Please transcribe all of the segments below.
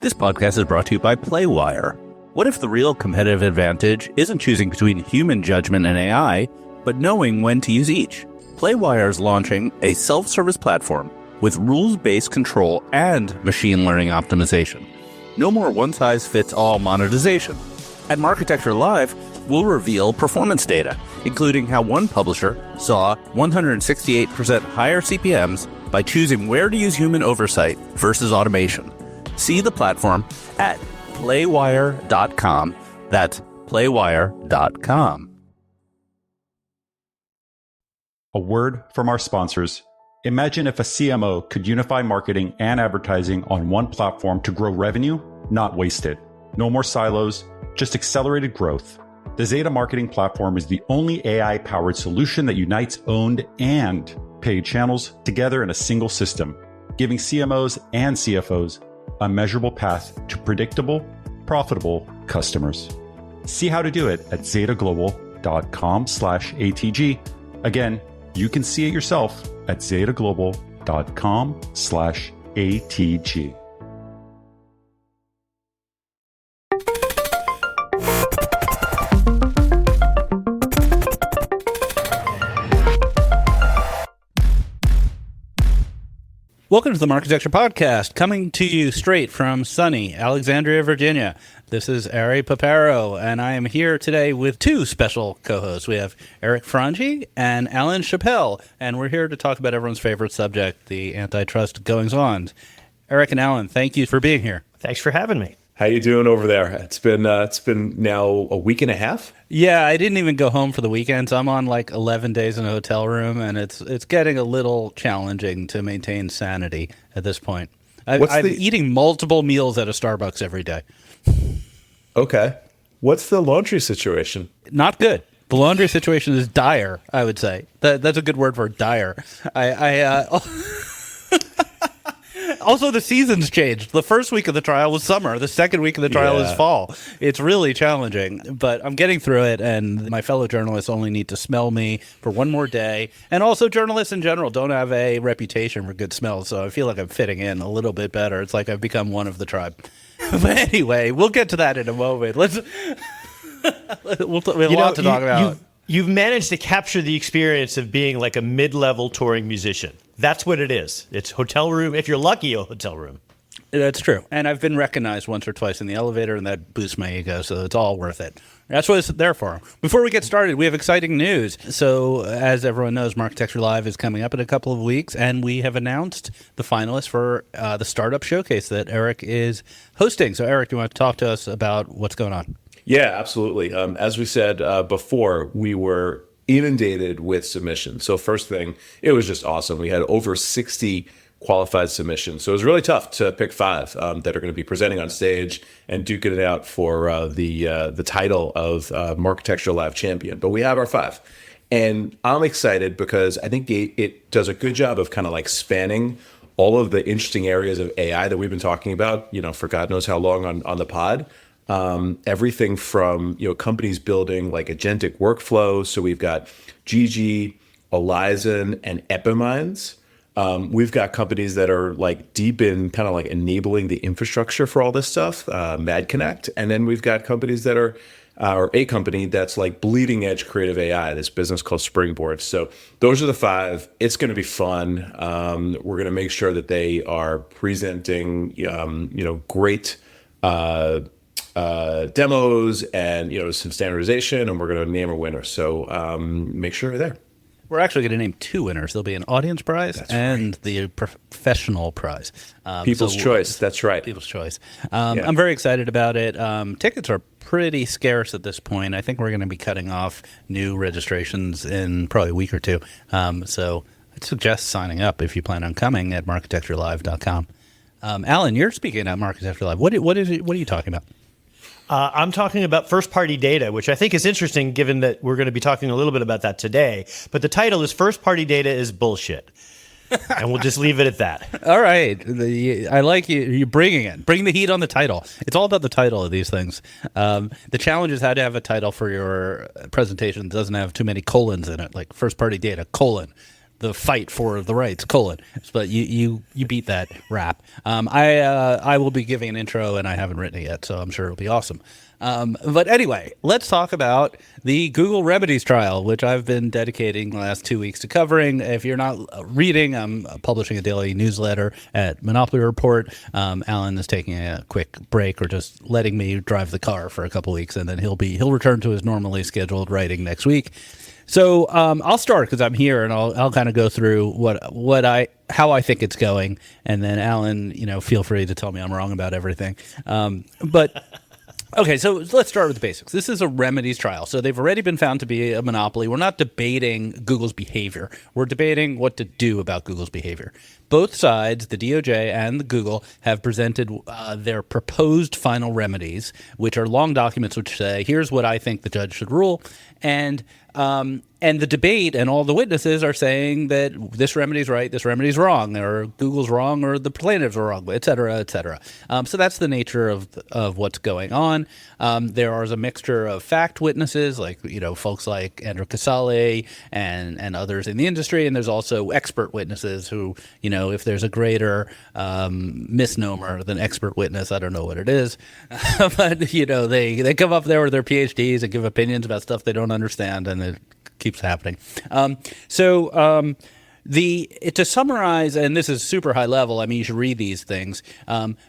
This podcast is brought to you by Playwire. What if the real competitive advantage isn't choosing between human judgment and AI, but knowing when to use each? Playwire is launching a self-service platform with rules-based control and machine learning optimization. No more one-size-fits-all monetization. At Marketecture Live, we'll reveal performance data, including how one publisher saw 168% higher CPMs by choosing where to use human oversight versus automation. See the platform at playwire.com. That's playwire.com. A word from our sponsors. Imagine if a CMO could unify marketing and advertising on one platform to grow revenue, not waste it. No more silos, just accelerated growth. The Zeta Marketing Platform is the only AI-powered solution that unites owned and paid channels together in a single system, giving CMOs and CFOs a measurable path to predictable, profitable customers. See how to do it at zetaglobal.com/ATG. Again, you can see it yourself at zetaglobal.com/ATG. Welcome to the Marketecture Podcast, coming to you straight from sunny Alexandria, Virginia. This is Ari Paparo, and I am here today with two special co-hosts. We have Eric Frangi and Alan Chappell, and we're here to talk about everyone's favorite subject, the antitrust goings-on. Eric and Alan, thank you for being here. Thanks for having me. How you doing over there? It's been now a week and a half. Yeah, I didn't even go home for the weekend, so I'm on like 11 days in a hotel room, and it's getting a little challenging to maintain sanity at this point. I'm eating multiple meals at a Starbucks every day. Okay. What's the laundry situation? Not good. The laundry situation is dire, I would say. That's a good word for dire. Also, the seasons changed. The first week of the trial was summer. The second week of the trial is fall. It's really challenging, but I'm getting through it, and my fellow journalists only need to smell me for one more day. And also, journalists in general don't have a reputation for good smells, so I feel like I'm fitting in a little bit better. It's like I've become one of the tribe. But anyway, we'll get to that in a moment. We have a lot to talk about. You've managed to capture the experience of being like a mid-level touring musician. That's what it is. It's hotel room. If you're lucky, a hotel room. That's true. And I've been recognized once or twice in the elevator, and that boosts my ego, so it's all worth it. That's what it's there for. Before we get started, we have exciting news. So, as everyone knows, Marketecture Live is coming up in a couple of weeks, and we have announced the finalists for the Startup Showcase that Eric is hosting. So, Eric, do you want to talk to us about what's going on? Yeah, absolutely. As we said before, we were inundated with submissions. So first thing, it was just awesome. We had over 60 qualified submissions. So it was really tough to pick five that are going to be presenting on stage and duking it out for the title of Marketecture Live Champion. But we have our five. And I'm excited because I think it does a good job of kind of like spanning all of the interesting areas of AI that we've been talking about, for God knows how long on the pod. Everything from companies building like agentic workflows. So we've got Gigi, Elizen, and Epiminds. We've got companies that are like deep in kind of like enabling the infrastructure for all this stuff, MadConnect. And then we've got companies that are, or a company that's like bleeding edge creative AI, this business called Springboard. So those are the five. It's going to be fun. We're going to make sure that they are presenting, great demos and some standardization, and we're going to name a winner. So make sure you're there. We're actually going to name two winners. There'll be an audience prize and the professional prize. People's choice. That's right. People's choice. I'm very excited about it. Tickets are pretty scarce at this point. I think we're going to be cutting off new registrations in probably a week or two. So I'd suggest signing up if you plan on coming at marketecturelive.com. Alan, you're speaking at Marketecture Live. What are you talking about? I'm talking about first-party data, which I think is interesting given that we're going to be talking a little bit about that today. But the title is First-Party Data is Bullshit. And we'll just leave it at that. All right. I like you. You're bringing it. Bring the heat on the title. It's all about the title of these things. The challenge is how to have a title for your presentation that doesn't have too many colons in it, like first-party data, colon. the fight for the rights, colon. But you beat that rap. I will be giving an intro, and I haven't written it yet, so I'm sure it'll be awesome. But anyway, let's talk about the Google Remedies trial, which I've been dedicating the last 2 weeks to covering. If you're not reading, I'm publishing a daily newsletter at Monopoly Report. Alan is taking a quick break or just letting me drive the car for a couple weeks, and then he'll return to his normally scheduled writing next week. So I'll start because I'm here, and I'll kind of go through how I think it's going, and then Alan, feel free to tell me I'm wrong about everything. Okay, so let's start with the basics. This is a remedies trial, so they've already been found to be a monopoly. We're not debating Google's behavior. We're debating what to do about Google's behavior. Both sides, the DOJ and the Google, have presented their proposed final remedies, which are long documents which say, here's what I think the judge should rule. And the debate and all the witnesses are saying that this remedy is right, this remedy is wrong, or Google's wrong, or the plaintiffs are wrong, et cetera, et cetera. So that's the nature of what's going on. There is a mixture of fact witnesses, like folks like Andrew Casale and others in the industry, and there's also expert witnesses who if there's a greater misnomer than expert witness, I don't know what it is, but they come up there with their PhDs and give opinions about stuff they don't understand, and it keeps happening. To summarize, and this is super high level, I mean, you should read these things.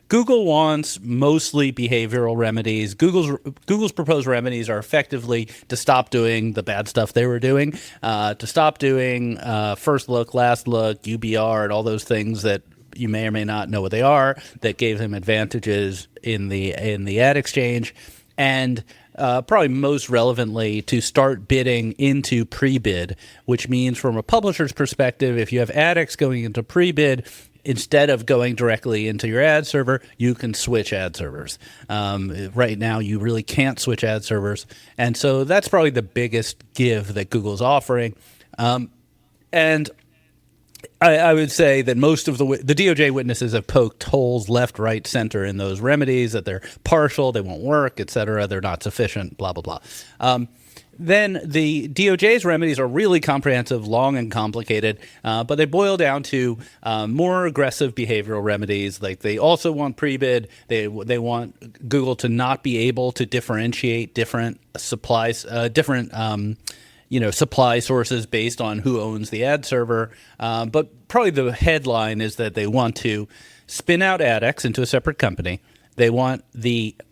Google wants mostly behavioral remedies. Google's proposed remedies are effectively to stop doing the bad stuff they were doing, to stop doing first look, last look, UBR, and all those things that you may or may not know what they are, that gave them advantages in the ad exchange, and probably most relevantly, to start bidding into pre-bid, which means from a publisher's perspective, if you have AdX going into pre-bid, instead of going directly into your ad server, you can switch ad servers. Right now, you really can't switch ad servers. And so that's probably the biggest give that Google's offering. And I would say that most of the DOJ witnesses have poked holes left, right, center in those remedies, that they're partial, they won't work, et cetera, they're not sufficient, blah, blah, blah. Then the DOJ's remedies are really comprehensive, long, and complicated, but they boil down to more aggressive behavioral remedies. Like they also want pre-bid. They want Google to not be able to differentiate different supplies, supply sources based on who owns the ad server. But probably the headline is that they want to spin out AdX into a separate company. They want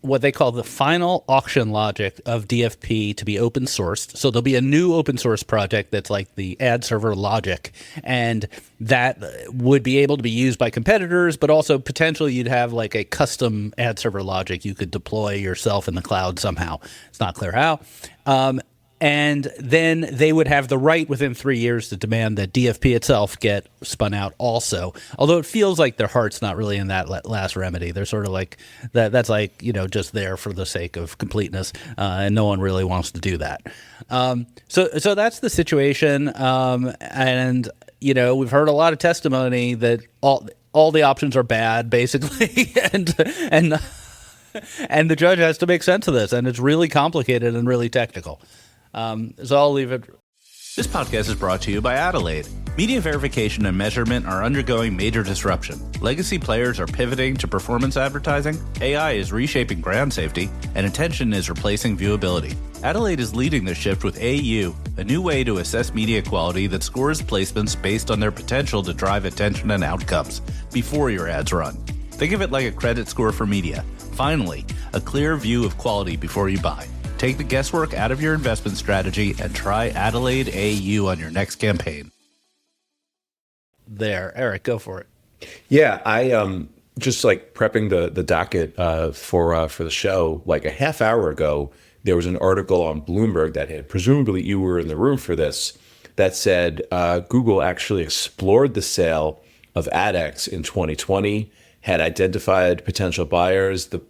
what they call the final auction logic of DFP to be open sourced. So there'll be a new open source project that's like the ad server logic, and that would be able to be used by competitors, but also potentially you'd have like a custom ad server logic you could deploy yourself in the cloud somehow. It's not clear how. And then they would have the right within 3 years to demand that DFP itself get spun out also. Although it feels like their heart's not really in that last remedy. They're sort of like, that's like, just there for the sake of completeness. And no one really wants to do that. So that's the situation. And, we've heard a lot of testimony that all the options are bad, basically. and the judge has to make sense of this. And it's really complicated and really technical. So I'll leave it. This podcast is brought to you by Adelaide. Media verification and measurement are undergoing major disruption. Legacy players are pivoting to performance advertising, AI is reshaping brand safety, and attention is replacing viewability. Adelaide is leading this shift with AU, a new way to assess media quality that scores placements based on their potential to drive attention and outcomes before your ads run. Think of it like a credit score for media. Finally, a clear view of quality before you buy. Take the guesswork out of your investment strategy and try Adelaide AU on your next campaign. There, Eric, go for it. Yeah, I just like prepping the docket for the show. Like a half hour ago, there was an article on Bloomberg that had, presumably you were in the room for this, that said Google actually explored the sale of AdX in 2020, had identified potential buyers. The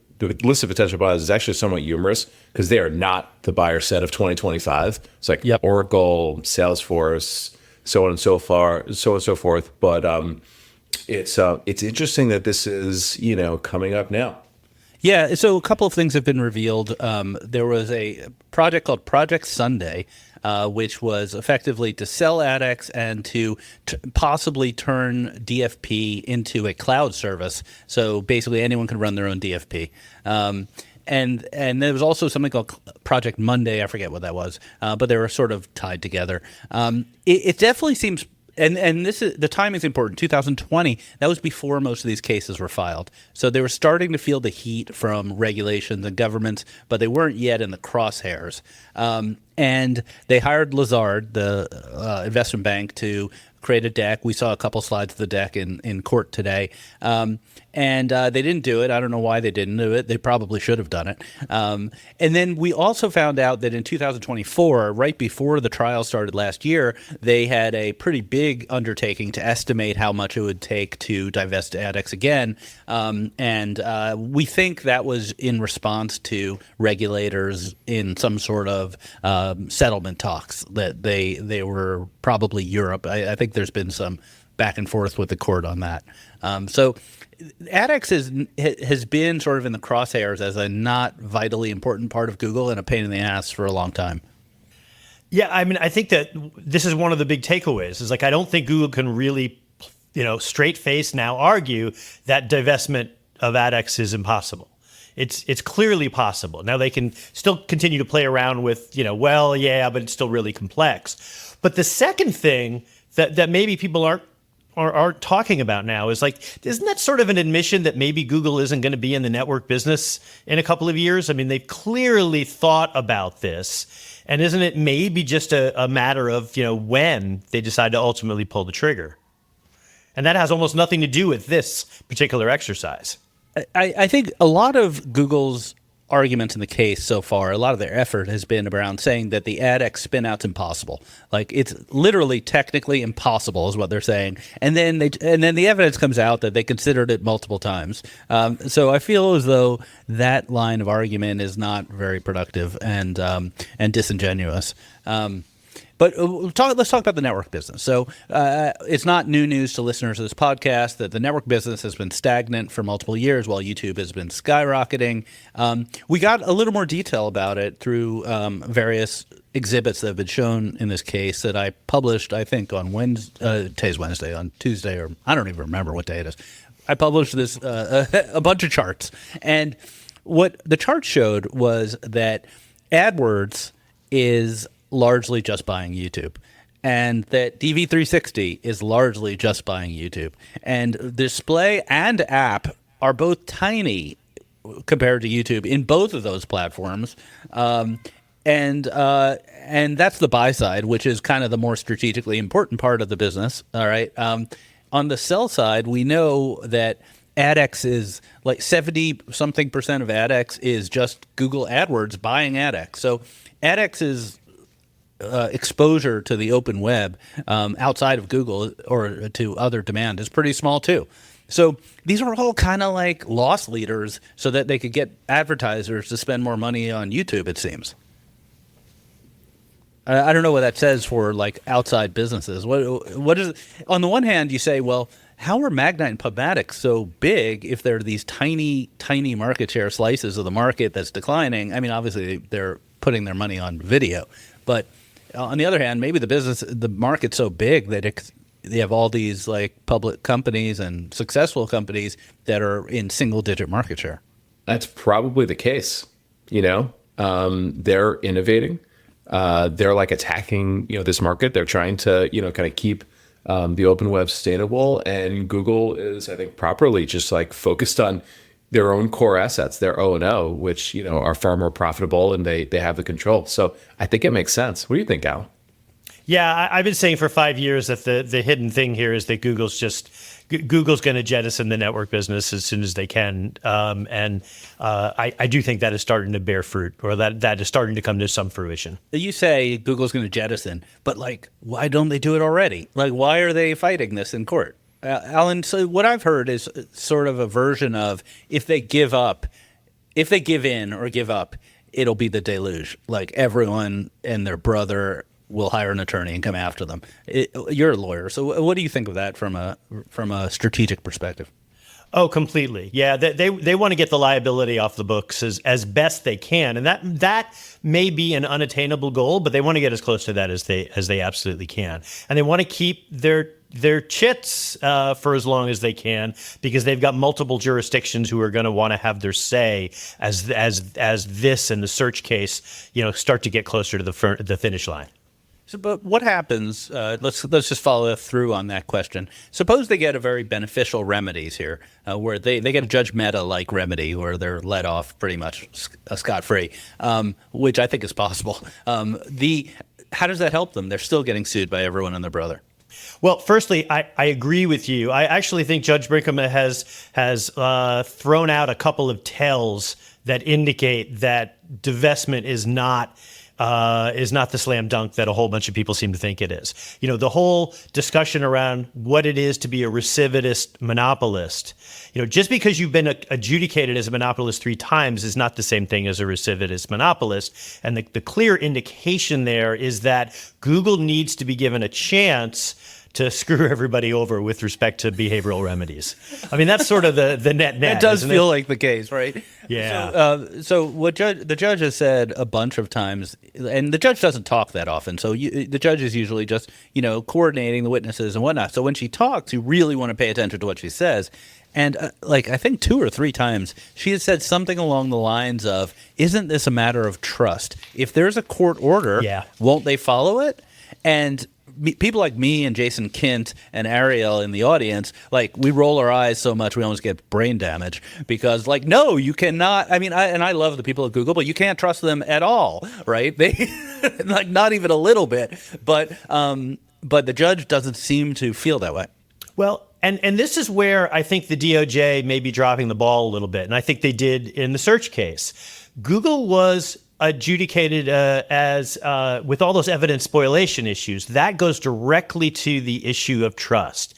list of potential buyers is actually somewhat humorous because they are not the buyer set of 2025. It's like Oracle, Salesforce, so on and so forth. But it's interesting that this is coming up now. Yeah, so a couple of things have been revealed. There was a project called Project Sunday, which was effectively to sell AdX and to possibly turn DFP into a cloud service. So basically anyone can run their own DFP. And there was also something called Project Monday. I forget what that was, but they were sort of tied together. It definitely seems, and this is, the timing is important. 2020, that was before most of these cases were filed. So they were starting to feel the heat from regulations and governments, but they weren't yet in the crosshairs. And they hired Lazard, the investment bank, to create a deck. We saw a couple slides of the deck in court today. And they didn't do it. I don't know why they didn't do it. They probably should have done it. And then we also found out that in 2024, right before the trial started last year, they had a pretty big undertaking to estimate how much it would take to divest AdX again. And we think that was in response to regulators in some sort of settlement talks that they were probably Europe. I think there's been some back and forth with the court on that. So AdX has been sort of in the crosshairs as a not vitally important part of Google and a pain in the ass for a long time. Yeah, I mean, I think that this is one of the big takeaways. Is like I don't think Google can really, straight face now argue that divestment of AdX is impossible. It's clearly possible. Now they can still continue to play around with, but it's still really complex. But the second thing that maybe people aren't talking about now is like, isn't that sort of an admission that maybe Google isn't going to be in the network business in a couple of years? I mean, they've clearly thought about this. And isn't it maybe just a matter of, when they decide to ultimately pull the trigger? And that has almost nothing to do with this particular exercise. I think a lot of Google's arguments in the case so far, a lot of their effort has been around saying that the AdX spin-out's impossible. Like it's literally technically impossible is what they're saying. And then the evidence comes out that they considered it multiple times. So I feel as though that line of argument is not very productive and disingenuous. But let's talk about the network business. So it's not new news to listeners of this podcast that the network business has been stagnant for multiple years while YouTube has been skyrocketing. We got a little more detail about it through various exhibits that have been shown in this case that I published, I think, on today's Wednesday, on Tuesday, or I don't even remember what day it is. I published this a bunch of charts. And what the chart showed was that AdWords is largely just buying YouTube, and that DV360 is largely just buying YouTube, and display and app are both tiny compared to YouTube in both of those platforms, and that's the buy side, which is kind of the more strategically important part of the business. All right, on the sell side, we know that AdX is like 70-something% of AdX is just Google AdWords buying AdX. So AdX is exposure to the open web outside of Google or to other demand is pretty small too. So these are all kind of like loss leaders so that they could get advertisers to spend more money on YouTube, it seems. I don't know what that says for like outside businesses. What is on the one hand you say, well, how are Magnite and PubMatic so big if they're these tiny market share slices of the market that's declining? I mean, obviously they're putting their money on video, but on the other hand, maybe the market's so big that they have all these like public companies and successful companies that are in single-digit market share. That's probably the case. They're innovating. They're like attacking, this market. They're trying to, kind of keep the open web sustainable. And Google is, I think, properly just like focused on their own core assets, their O&O, which, are far more profitable and they have the control. So I think it makes sense. What do you think, Al? Yeah, I've been saying for 5 years that the hidden thing here is that Google's going to jettison the network business as soon as they can. I do think that is starting to bear fruit, or that is starting to come to some fruition. You say Google's going to jettison, but like, why don't they do it already? Like, why are they fighting this in court? Alan, so what I've heard is sort of a version of if they give in or give up, it'll be the deluge. Like everyone and their brother will hire an attorney and come after them. You're a lawyer, so what do you think of that from a strategic perspective? Oh, completely. Yeah, they want to get the liability off the books as best they can, and that may be an unattainable goal, but they want to get as close to that as they absolutely can, and they want to keep their chits for as long as they can, because they've got multiple jurisdictions who are going to want to have their say as this and the search case, start to get closer to the finish line. So, but what happens? Let's just follow through on that question. Suppose they get a very beneficial remedies here, where they get a Judge Mehta-like remedy, where they're let off pretty much scot-free, which I think is possible. How does that help them? They're still getting sued by everyone and their brother. Well, firstly, I agree with you. I actually think Judge Brinkman has thrown out a couple of tells that indicate that divestment is not the slam dunk that a whole bunch of people seem to think it is. The whole discussion around what it is to be a recidivist monopolist, just because you've been adjudicated as a monopolist 3 times is not the same thing as a recidivist monopolist. And the clear indication there is that Google needs to be given a chance to screw everybody over with respect to behavioral remedies. I mean, that's sort of the net. It does feel like the case, right? Yeah. So what the judge has said a bunch of times, and the judge doesn't talk that often. So the judge is usually just, coordinating the witnesses and whatnot. So when she talks, you really want to pay attention to what she says. And I think 2 or 3 times, she has said something along the lines of, isn't this a matter of trust? If there's a court order, won't they follow it? And people like me and Jason Kint and Ariel in the audience, we roll our eyes so much we almost get brain damage, because no, you cannot. I mean, I love the people at Google, but you can't trust them at all, right? They not even a little bit. But the judge doesn't seem to feel that way. Well, and this is where I think the DOJ may be dropping the ball a little bit, and I think they did in the search case. Google was adjudicated as with all those evidence spoliation issues. That goes directly to the issue of trust.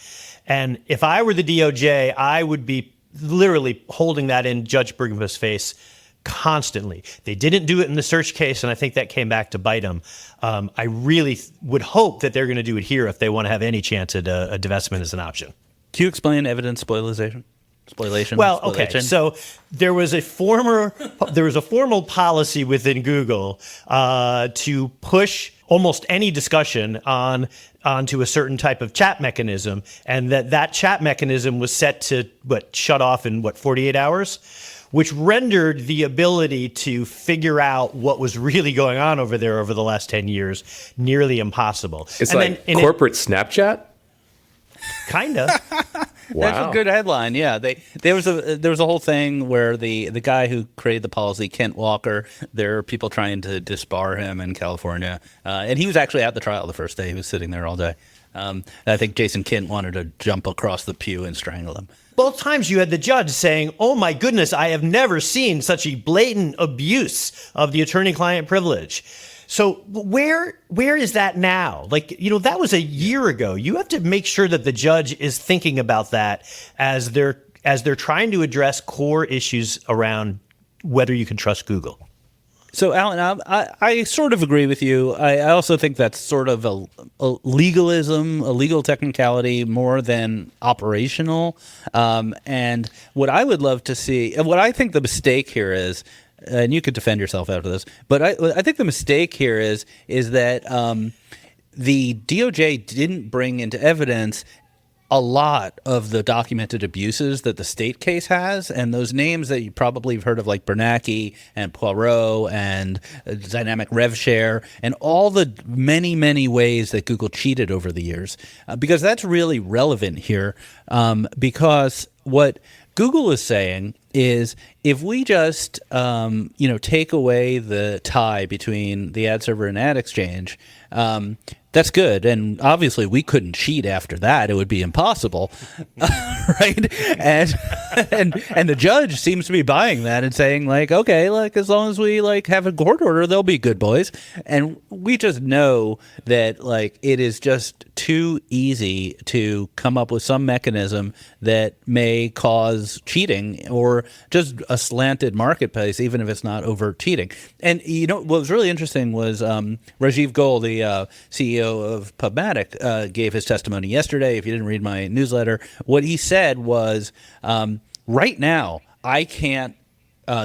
And if I were the DOJ, I would be literally holding that in Judge Brinkman's face constantly. They didn't do it in the search case, and I think that came back to bite them. I really would hope that they're going to do it here if they want to have any chance at a divestment as an option. Can you explain evidence spoliation? Well, okay. So there was a formal policy within Google to push almost any discussion onto a certain type of chat mechanism, and that chat mechanism was set to shut off in 48 hours, which rendered the ability to figure out what was really going on over there over the last 10 years nearly impossible. It's corporate Snapchat? Kinda. Wow. That's a good headline. Yeah, there was a whole thing where the guy who created the policy, Kent Walker, there are people trying to disbar him in California, and he was actually at the trial the first day. He was sitting there all day. I think Jason Kint wanted to jump across the pew and strangle him. Both times you had the judge saying, "Oh my goodness, I have never seen such a blatant abuse of the attorney-client privilege." So where is that now? That was a year ago. You have to make sure that the judge is thinking about that as they're trying to address core issues around whether you can trust Google. So, Alan, I sort of agree with you. I also think that's sort of a legalism, a legal technicality more than operational. And what I would love to see, and what I think the mistake here is, and you could defend yourself after this, but I think the mistake here is that the DOJ didn't bring into evidence a lot of the documented abuses that the state case has, and those names that you probably have heard of, like Bernanke and Poirot and Dynamic RevShare, and all the many, many ways that Google cheated over the years, because that's really relevant here, because what Google is saying is if we just take away the tie between the ad server and ad exchange, that's good. And obviously we couldn't cheat after that. It would be impossible. Right? And the judge seems to be buying that and saying, okay, as long as we have a court order, they'll be good boys. And we just know that it is just too easy to come up with some mechanism that may cause cheating, or just a slanted marketplace, even if it's not overt cheating. And what was really interesting was Rajiv Goel, the CEO of PubMatic, gave his testimony yesterday. If you didn't read my newsletter, what he said was, right now, I can't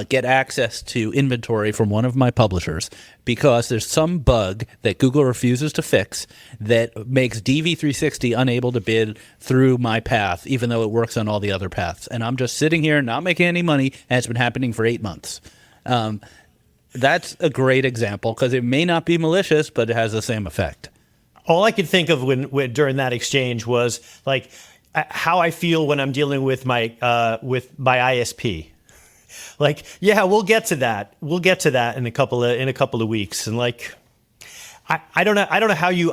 get access to inventory from one of my publishers because there's some bug that Google refuses to fix that makes DV360 unable to bid through my path, even though it works on all the other paths. And I'm just sitting here not making any money, and it's been happening for 8 months. That's a great example because it may not be malicious, but it has the same effect. All I could think of when during that exchange was like how I feel when I'm dealing with my ISP. Like, yeah, we'll get to that. We'll get to that in a couple of weeks. And like, I don't know how you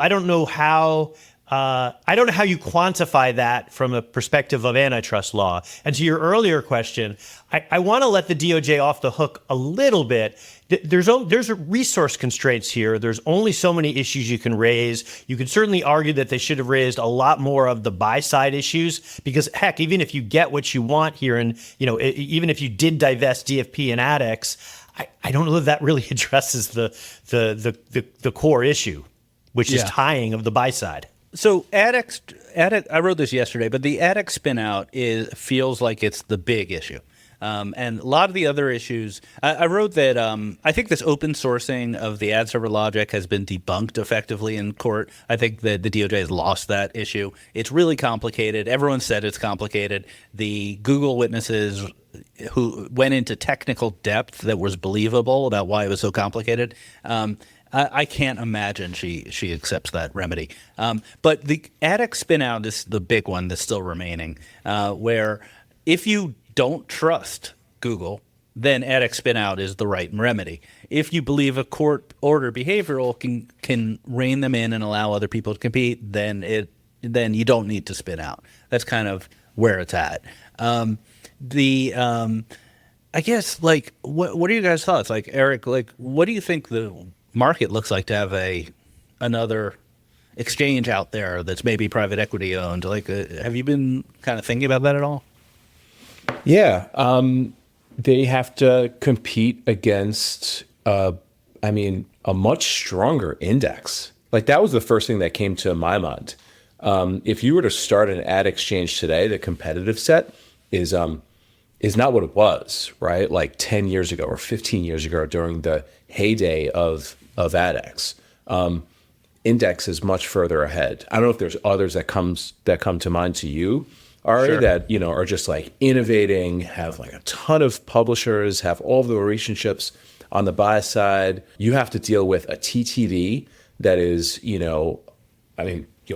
quantify that from a perspective of antitrust law. And to your earlier question, I want to let the DOJ off the hook a little bit. There's resource constraints here. There's only so many issues you can raise. You can certainly argue that they should have raised a lot more of the buy side issues because heck, even if you get what you want here, and even if you did divest DFP and AdX, I don't know if that really addresses the core issue, which is tying of the buy side. So AdX, I wrote this yesterday, but the AdX spin out feels like it's the big issue. And a lot of the other issues, I wrote that I think this open sourcing of the ad server logic has been debunked effectively in court. I think that the DOJ has lost that issue. It's really complicated. Everyone said it's complicated. The Google witnesses who went into technical depth that was believable about why it was so complicated. I can't imagine she accepts that remedy. But the AdX spin out is the big one that's still remaining, where if you don't trust Google, then AdX spin out is the right remedy. If you believe a court order behavioral can rein them in and allow other people to compete, then you don't need to spin out. That's kind of where it's at. I guess, like, what are you guys' thoughts? Like, Eric, like, what do you think the market looks like to have another exchange out there that's maybe private equity owned? Like, have you been kind of thinking about that at all? Yeah, they have to compete against, a much stronger index. Like that was the first thing that came to my mind. If you were to start an ad exchange today, the competitive set is not what it was, right? Like 10 years ago or 15 years ago during the heyday of AdX. Index is much further ahead. I don't know if there's others that come to mind to you, Ari, Sure. that are just like innovating, have like a ton of publishers, have all the relationships on the buy side. You have to deal with a TTD that is,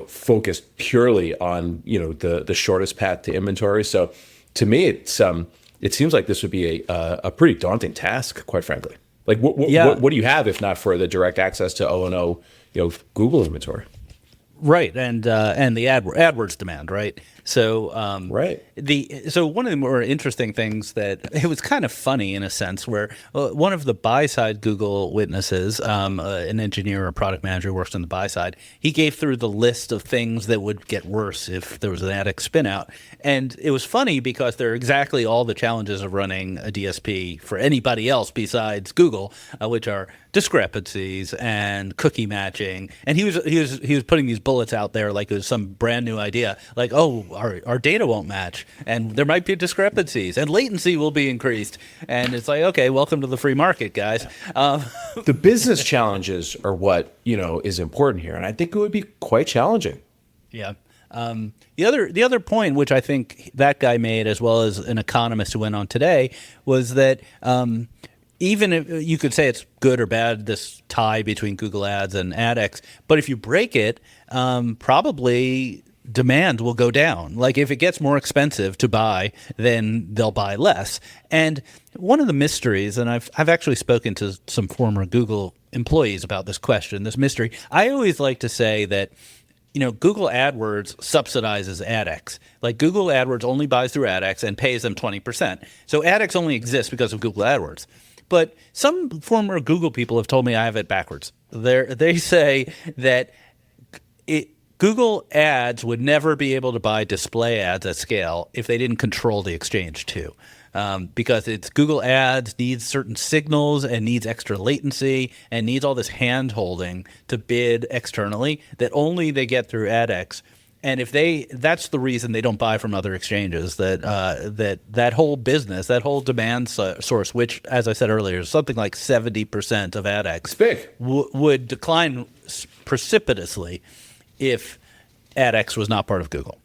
focused purely on the shortest path to inventory. So to me, it seems like this would be a pretty daunting task, quite frankly. Like what do you have if not for the direct access to O&O, Google inventory? Right, and the AdWords demand, right? So right. So one of the more interesting things that it was kind of funny in a sense, where one of the buy side Google witnesses, an engineer or product manager who works on the buy side, he gave through the list of things that would get worse if there was an AdX spin out, and it was funny because they're exactly all the challenges of running a DSP for anybody else besides Google, which are discrepancies and cookie matching. And he was putting these bullets out there like it was some brand new idea, like, oh, our data won't match, and there might be discrepancies, and latency will be increased. And it's like, okay, welcome to the free market, guys. The business challenges are what is important here, and I think it would be quite challenging. Yeah. The other point, which I think that guy made, as well as an economist who went on today, was that even if you could say it's good or bad, this tie between Google Ads and AdX, but if you break it, probably demand will go down. Like if it gets more expensive to buy, then they'll buy less. And one of the mysteries, and I've actually spoken to some former Google employees about this question, this mystery. I always like to say that Google AdWords subsidizes AdX. Like Google AdWords only buys through AdX and pays them 20%. So AdX only exists because of Google AdWords. But some former Google people have told me I have it backwards. They say that Google Ads would never be able to buy display ads at scale if they didn't control the exchange too. because it's Google Ads needs certain signals and needs extra latency and needs all this hand holding to bid externally that only they get through AdX. And that's the reason they don't buy from other exchanges. That whole business, that whole demand source, which, as I said earlier, is something like 70% of AdX, big. Would decline precipitously if AdX was not part of Google.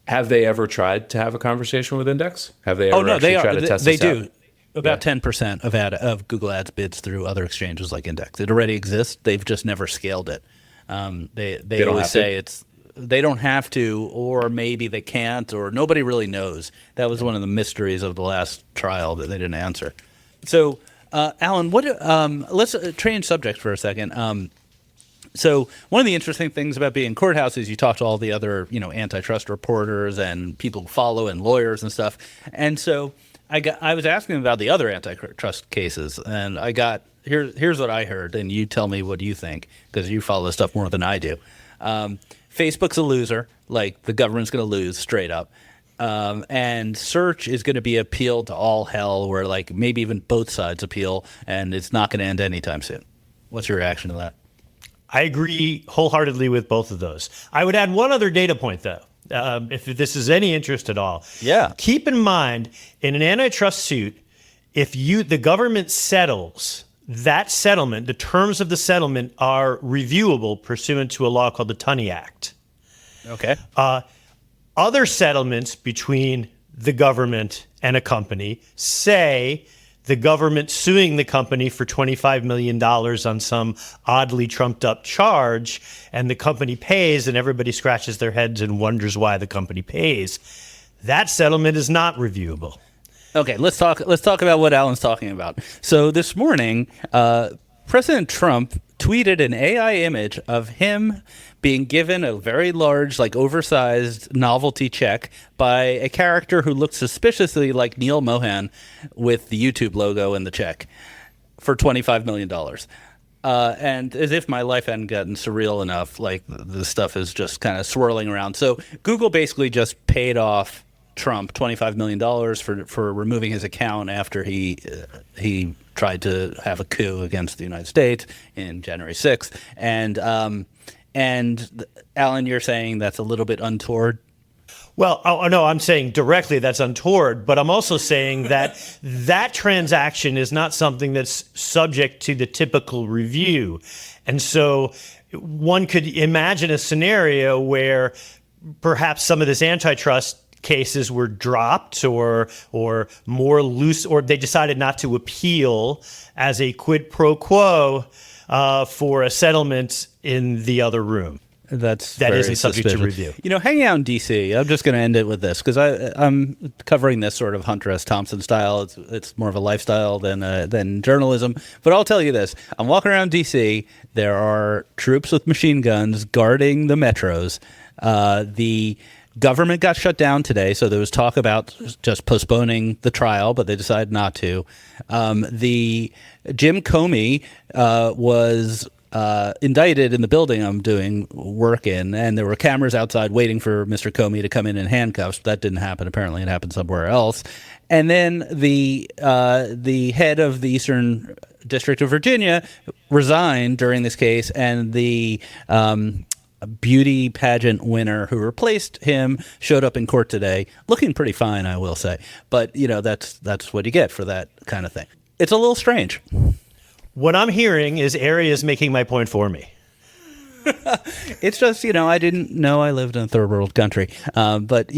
Have they ever tried to have a conversation with Index? Have they ever tried to test they this out? do. About 10% of Google Ads bids through other exchanges like Index. It already exists. They've just never scaled it. They always say they don't have to, or maybe they can't, or nobody really knows. That was one of the mysteries of the last trial that they didn't answer. So, Alan, let's change subject for a second. So one of the interesting things about being in courthouse is you talk to all the other, antitrust reporters and people who follow and lawyers and stuff. And so I was asking them about the other antitrust cases, and here's what I heard, and you tell me what you think, because you follow this stuff more than I do. Facebook's a loser, like the government's going to lose straight up. And search is going to be appealed to all hell, where like maybe even both sides appeal, and it's not going to end anytime soon. What's your reaction to that? I agree wholeheartely with both of those. I would add one other data point, though, if this is any interest at all. Yeah. Keep in mind, in an antitrust suit, if the government settles, that settlement, the terms of the settlement are reviewable pursuant to a law called the Tunney Act. Okay. Other settlements between the government and a company, say the government suing the company for $25 million on some oddly trumped up charge, and the company pays, and everybody scratches their heads and wonders why the company pays. That settlement is not reviewable. Okay, let's talk about what Alan's talking about. So this morning, President Trump tweeted an AI image of him being given a very large, like oversized novelty check by a character who looked suspiciously like Neil Mohan with the YouTube logo in the check for $25 million. And as if my life hadn't gotten surreal enough, like the stuff is just kind of swirling around. So Google basically just paid off Trump $25 million for removing his account after he tried to have a coup against the United States in January 6th. And Alan, you're saying that's a little bit untoward? Well, no, I'm saying directly that's untoward, but I'm also saying that that transaction is not something that's subject to the typical review. And so one could imagine a scenario where perhaps some of this antitrust cases were dropped or more loose, or they decided not to appeal as a quid pro quo for a settlement in the other room. That isn't subject to review. Hanging out in D.C., I'm just going to end it with this, because I'm covering this sort of Hunter S. Thompson style. It's more of a lifestyle than journalism. But I'll tell you this. I'm walking around D.C. There are troops with machine guns guarding the metros. The government got shut down today, so there was talk about just postponing the trial, but they decided not to. The Jim Comey was indicted in the building I'm doing work in, and there were cameras outside waiting for Mr. Comey to come in handcuffs. But that didn't happen. Apparently, it happened somewhere else. And then the head of the Eastern District of Virginia resigned during this case, and the beauty pageant winner who replaced him showed up in court today, looking pretty fine, I will say. But that's what you get for that kind of thing. It's a little strange. What I'm hearing is Arias making my point for me. It's just, I didn't know I lived in a third world country. But,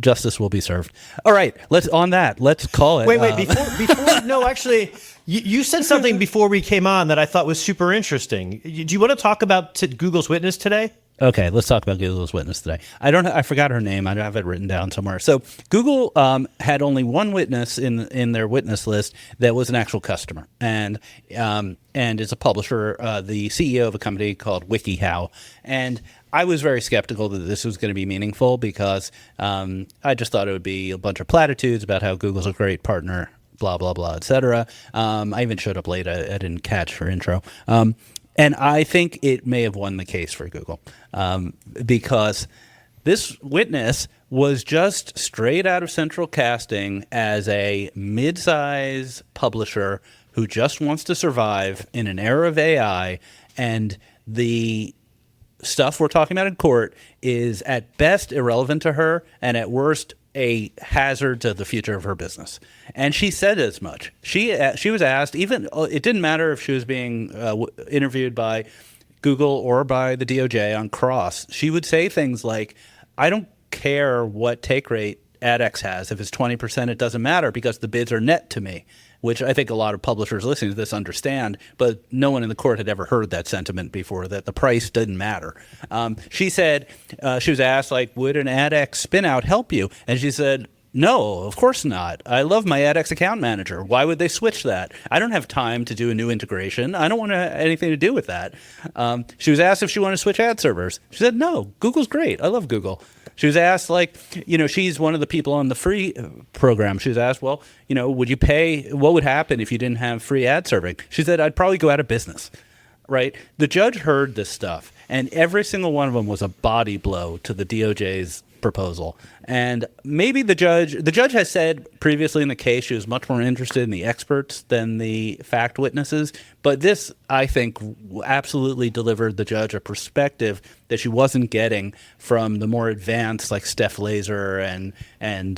justice will be served. All right, let's call it. Wait, before no, actually, you said something before we came on that I thought was super interesting. Do you want to talk about Google's witness today? Okay, let's talk about Google's witness today. I forgot her name. I have it written down somewhere. So Google had only one witness in their witness list that was an actual customer, and is a publisher, the CEO of a company called WikiHow. And I was very skeptical that this was going to be meaningful, because I just thought it would be a bunch of platitudes about how Google's a great partner, blah, blah, blah, et cetera. I even showed up late. I didn't catch her intro. And I think it may have won the case for Google, because This witness was just straight out of central casting as a mid-size publisher who just wants to survive in an era of AI, and the stuff we're talking about in court is at best irrelevant to her and at worst a hazard to the future of her business. And she said as much. She was asked, even it didn't matter if she was being interviewed by Google or by the DOJ on cross. She would say things like, I don't care what take rate AdX has. If it's 20%, it doesn't matter because the bids are net to me, which I think a lot of publishers listening to this understand, but no one in the court had ever heard that sentiment before, that the price didn't matter. She said, she was asked, like, would an AdX spin out help you? And she said, no, of course not. I love my AdX account manager. Why would they switch that? I don't have time to do a new integration. I don't want anything to do with that. She was asked if she wanted to switch ad servers. She said, no, Google's great. I love Google. She was asked, like, she's one of the people on the free program. She was asked, well, would you pay, what would happen if you didn't have free ad serving? She said, I'd probably go out of business, right? The judge heard this stuff, and every single one of them was a body blow to the DOJ's proposal. And maybe the judge has said previously in the case she was much more interested in the experts than the fact witnesses, but this, I think, absolutely delivered the judge a perspective that she wasn't getting from the more advanced, like Steph Laser and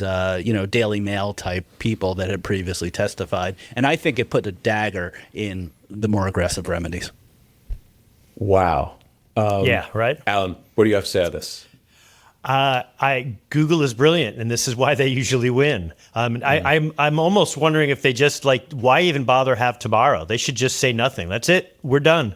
Daily Mail type people that had previously testified. And I think it put a dagger in the more aggressive remedies. Wow. Yeah, right. Alan, what do you have to say on this? Google is brilliant, and this is why they usually win. I'm almost wondering if they just why even bother have tomorrow? They should just say nothing. That's it. We're done.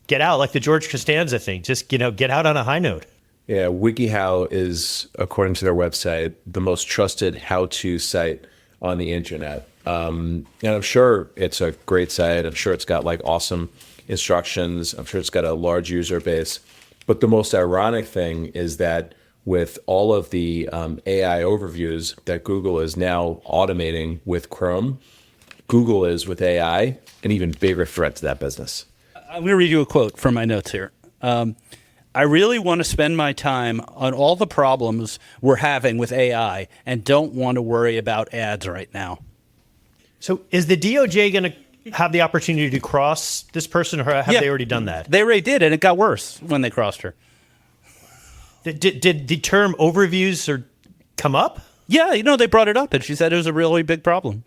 Get out, like the George Costanza thing. Just get out on a high note. Yeah, WikiHow is, according to their website, the most trusted how-to site on the internet. And I'm sure it's a great site. I'm sure it's got awesome instructions. I'm sure it's got a large user base. But the most ironic thing is that with all of the AI overviews that Google is now automating with Chrome, Google is with AI an even bigger threat to that business. I'm going to read you a quote from my notes here. I really want to spend my time on all the problems we're having with AI and don't want to worry about ads right now. So is the DOJ going to have the opportunity to cross this person, or have they already done that? They already did, and it got worse when they crossed her. Did the term overviews come up? Yeah, they brought it up, and she said it was a really big problem.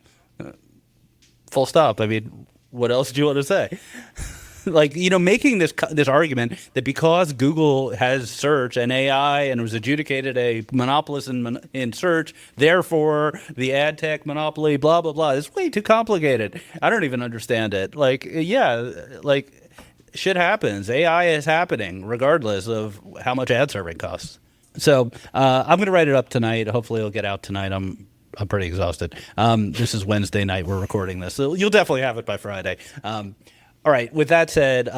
Full stop. I mean, what else do you want to say? Making this argument that because Google has search and AI and was adjudicated a monopolist in search, therefore the ad tech monopoly, blah, blah, blah, is way too complicated. I don't even understand it. Shit happens. AI is happening regardless of how much ad serving costs. So I'm going to write it up tonight. Hopefully it'll get out tonight. I'm pretty exhausted. This is Wednesday night. We're recording this. So you'll definitely have it by Friday. All right. With that said,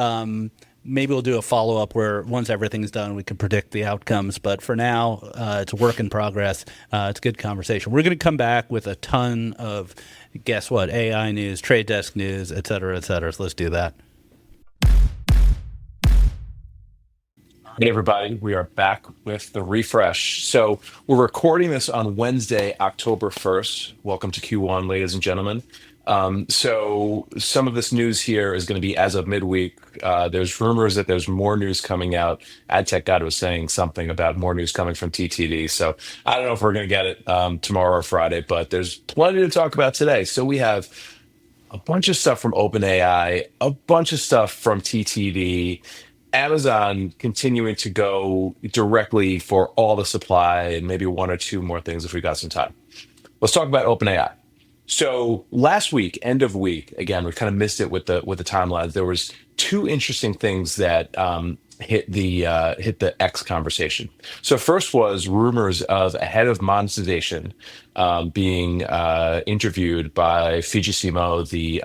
maybe we'll do a follow-up where once everything's done, we can predict the outcomes. But for now, it's a work in progress. It's a good conversation. We're going to come back with a ton of, guess what, AI news, Trade Desk news, et cetera, et cetera. So let's do that. Hey everybody, we are back with the refresh. So we're recording this on Wednesday, October 1st. Welcome to Q1, ladies and gentlemen. So some of this news here is going to be as of midweek. There's rumors that there's more news coming out. AdTech God was saying something about more news coming from TTD. So I don't know if we're going to get it tomorrow or Friday, but there's plenty to talk about today. So we have a bunch of stuff from OpenAI, a bunch of stuff from TTD, Amazon continuing to go directly for all the supply, and maybe one or two more things if we got some time. Let's talk about OpenAI. So last week, end of week, again, we kind of missed it with the timelines. There was two interesting things that hit the X conversation. So first was rumors of a head of monetization being interviewed by Fujisimo, the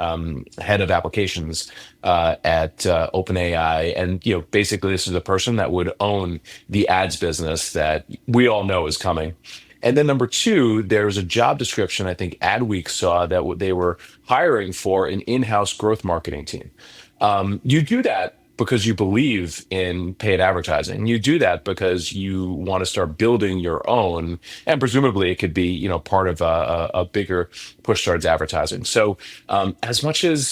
head of applications at OpenAI, and basically this is a person that would own the ads business that we all know is coming. And then number two, there's a job description I think Adweek saw that they were hiring for an in-house growth marketing team. You do that because you believe in paid advertising. You do that because you want to start building your own, and presumably it could be, part of a bigger push towards advertising. So as much as,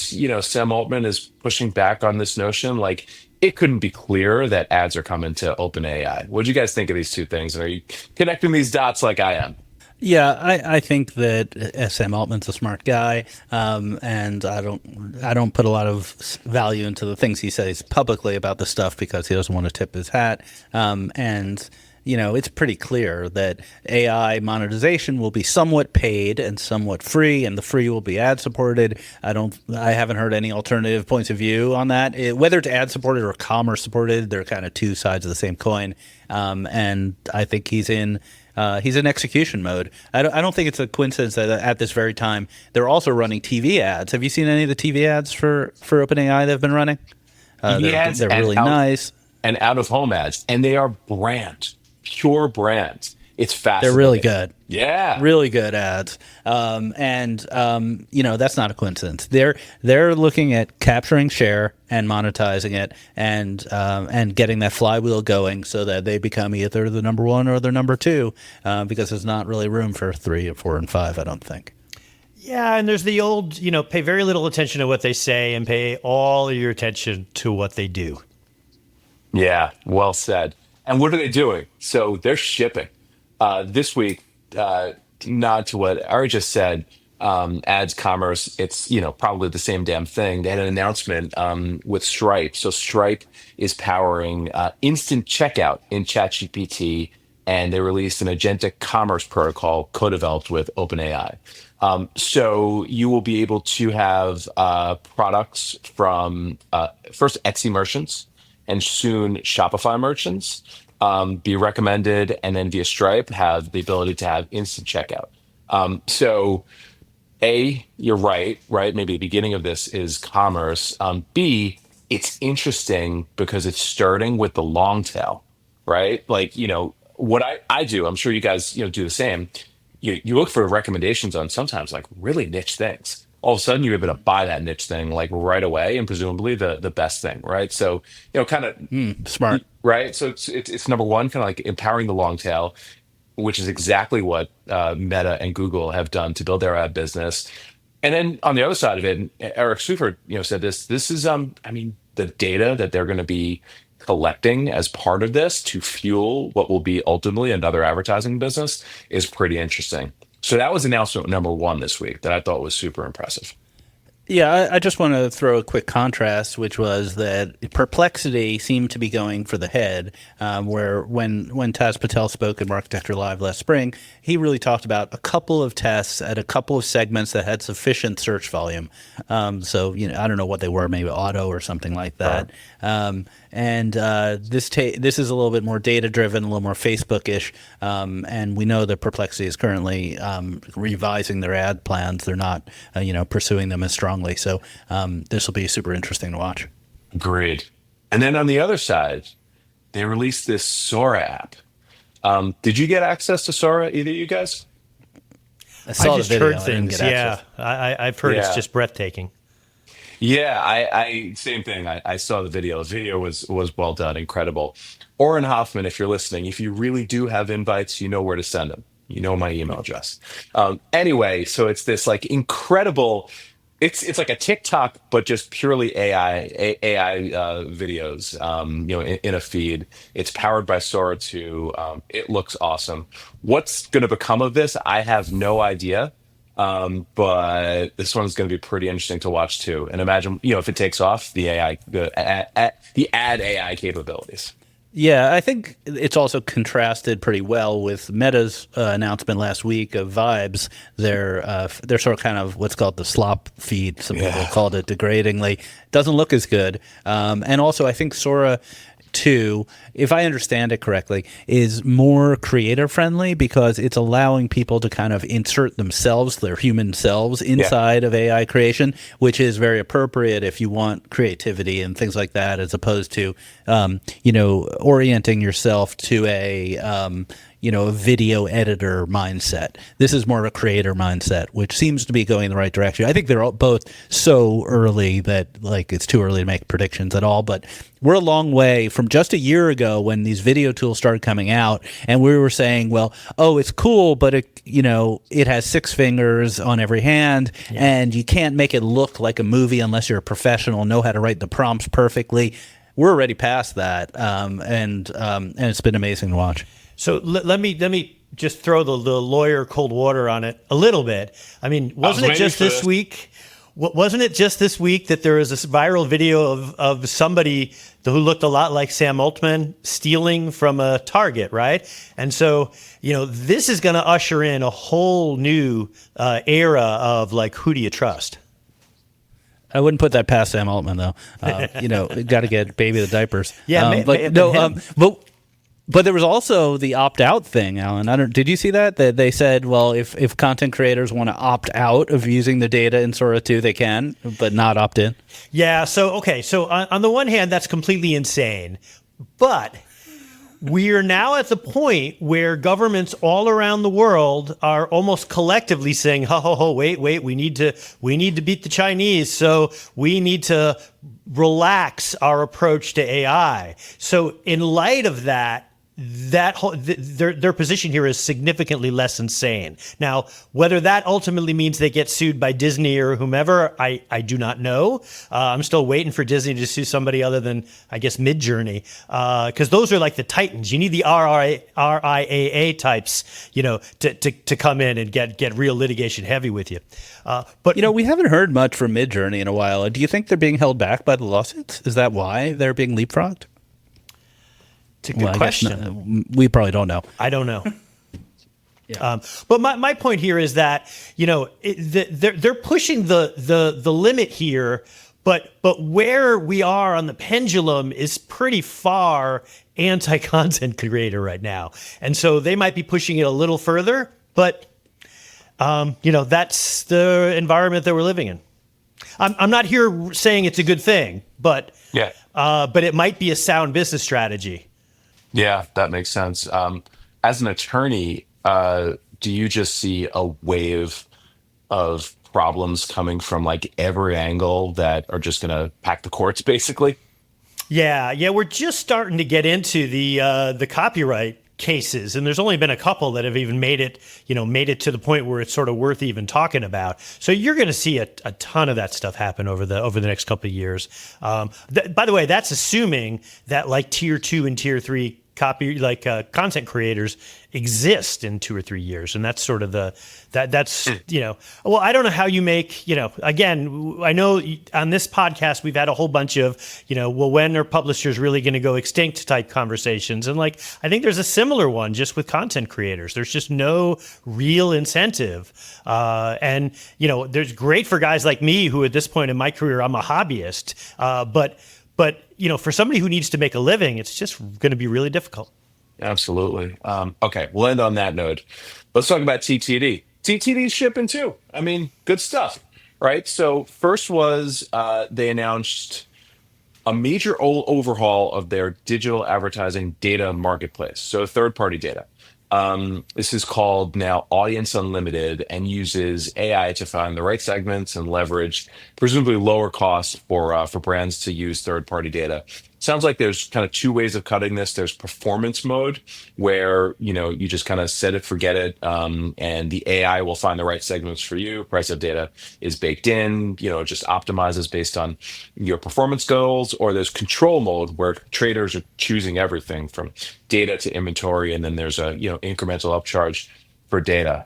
Sam Altman is pushing back on this notion, like, it couldn't be clearer that ads are coming to OpenAI. What do you guys think of these two things? And are you connecting these dots like I am? Yeah, I think that Sam Altman's a smart guy, and I don't put a lot of value into the things he says publicly about this stuff because he doesn't want to tip his hat. And it's pretty clear that AI monetization will be somewhat paid and somewhat free, and the free will be ad supported. I haven't heard any alternative points of view on that. Whether it's ad supported or commerce supported, they're kind of two sides of the same coin. And I think he's in execution mode. I don't think it's a coincidence that at this very time they're also running TV ads. Have you seen any of the TV ads for OpenAI they've been running? They're really nice. And out of home ads, and they are pure brand. It's fascinating. They're really good. Yeah, really good ads. That's not a coincidence. They're looking at capturing share and monetizing it, and getting that flywheel going so that they become either the number one or the number two, because there's not really room for 3 or 4 and 5. I don't think. Yeah, and there's the old, pay very little attention to what they say and pay all your attention to what they do. Yeah, well said. And what are they doing? So they're shipping. This week, nod to what Ari just said, ads, commerce, it's, probably the same damn thing. They had an announcement with Stripe. So Stripe is powering instant checkout in ChatGPT, and they released an agentic commerce protocol co-developed with OpenAI. So you will be able to have products from first Etsy merchants and soon Shopify merchants be recommended, and then via Stripe have the ability to have instant checkout. So A, you're right? Maybe the beginning of this is commerce. B, it's interesting because it's starting with the long tail, right? Like, what I do, I'm sure you guys, do the same. You look for recommendations on sometimes like really niche things. All of a sudden you're able to buy that niche thing like right away, and presumably the best thing, right? So, kind of smart, right? So it's number one, kind of like empowering the long tail, which is exactly what Meta and Google have done to build their ad business. And then on the other side of it, and Eric Seufert, said this is, the data that they're going to be collecting as part of this to fuel what will be ultimately another advertising business is pretty interesting. So that was announcement number one this week that I thought was super impressive. Yeah, I just want to throw a quick contrast, which was that Perplexity seemed to be going for the head, where when Taz Patel spoke at Marketecture Live last spring, he really talked about a couple of tests at a couple of segments that had sufficient search volume. So, I don't know what they were, maybe auto or something like that. This is a little bit more data-driven, a little more Facebook-ish, and we know that Perplexity is currently revising their ad plans. They're not, pursuing them as strongly. So this will be super interesting to watch. Agreed. And then on the other side, they released this Sora app. Did you get access to Sora, either of you guys? I just heard things. I've heard it's just breathtaking. Yeah, I same thing. I saw the video. The video was well done, incredible. Oren Hoffman, if you're listening, if you really do have invites, you know where to send them. You know my email address. Anyway, so it's this like incredible. It's like a TikTok, but just purely AI videos. In a feed. It's powered by Sora 2. It looks awesome. What's going to become of this? I have no idea. But this one's going to be pretty interesting to watch too. And imagine, if it takes off, the ad AI capabilities. Yeah, I think it's also contrasted pretty well with Meta's announcement last week of Vibes. They're sort of kind of what's called the slop feed. Some people called it degradingly. Doesn't look as good. And also, I think Sora 2, if I understand it correctly, is more creator friendly because it's allowing people to kind of insert themselves, their human selves, inside of AI creation, which is very appropriate if you want creativity and things like that, as opposed to, orienting yourself to a a video editor mindset. This is more of a creator mindset, which seems to be going in the right direction. I think they're both so early that it's too early to make predictions at all, but we're a long way from just a year ago when these video tools started coming out, and we were saying, well, it's cool, but it has 6 fingers on every hand, and you can't make it look like a movie unless you're a professional, know how to write the prompts perfectly. We're already past that, and it's been amazing to watch. So let me just throw the lawyer cold water on it a little bit. I mean, wasn't it just this week? Wasn't it just this week that there was this viral video of somebody who looked a lot like Sam Altman stealing from a Target, right? And so, this is going to usher in a whole new era of who do you trust? I wouldn't put that past Sam Altman, though. Got to get baby the diapers. Yeah, but there was also the opt-out thing, Alan. Did you see that? That they said, well, if content creators want to opt out of using the data in Sora 2, they can, but not opt in. Yeah. So on the one hand, that's completely insane, but we are now at the point where governments all around the world are almost collectively saying, ho, wait, we need to beat the Chinese. So we need to relax our approach to AI. So in light of that, their position here is significantly less insane. Now, whether that ultimately means they get sued by Disney or whomever, I do not know. I'm still waiting for Disney to sue somebody other than, I guess, Midjourney, because those are like the titans. You need the RIAA types, to come in and get real litigation heavy with you. But we haven't heard much from Midjourney in a while. Do you think they're being held back by the lawsuits? Is that why they're being leapfrogged? It's a good question. We probably don't know. I don't know. Yeah. But my point here is that they're pushing the limit here, but where we are on the pendulum is pretty far anti-content creator right now, and so they might be pushing it a little further. But that's the environment that we're living in. I'm not here saying it's a good thing, but it might be a sound business strategy. Yeah, that makes sense. As an attorney, do you just see a wave of problems coming from every angle that are just going to pack the courts, basically? Yeah, we're just starting to get into the copyright cases, and there's only been a couple that have even made it to the point where it's sort of worth even talking about. So you're going to see a ton of that stuff happen over the next couple of years. By the way, that's assuming that tier 2 and tier 3 content creators exist in 2 or 3 years, and that's sort of that's well, I don't know how you make again, I know on this podcast we've had a whole bunch of when are publishers really going to go extinct type conversations, and I think there's a similar one just with content creators. There's just no real incentive, and there's great for guys like me who at this point in my career I'm a hobbyist, but for somebody who needs to make a living, it's just going to be really difficult. Absolutely. Okay, we'll end on that note. Let's talk about TTD. TTD's shipping too. I mean, good stuff, right? So first was they announced a major overhaul of their digital advertising data marketplace. So third-party data. This is called now Audience Unlimited and uses AI to find the right segments and leverage presumably lower costs for brands to use third-party data. Sounds like there's kind of 2 ways of cutting this. There's performance mode where you just kind of set it, forget it, and the AI will find the right segments for you. Price of data is baked in, just optimizes based on your performance goals. Or there's control mode where traders are choosing everything from data to inventory, and then there's a incremental upcharge for data.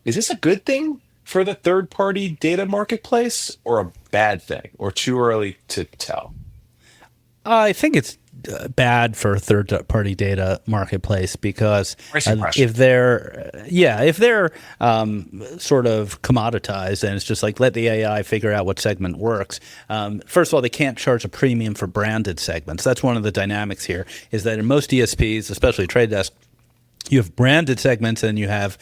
Is this a good thing for the third-party data marketplace, or a bad thing, or too early to tell? I think it's bad for a third-party data marketplace because if they're sort of commoditized and it's just let the AI figure out what segment works. First of all, they can't charge a premium for branded segments. That's one of the dynamics here. Is that in most DSPs, especially Trade Desk, You have branded segments and you have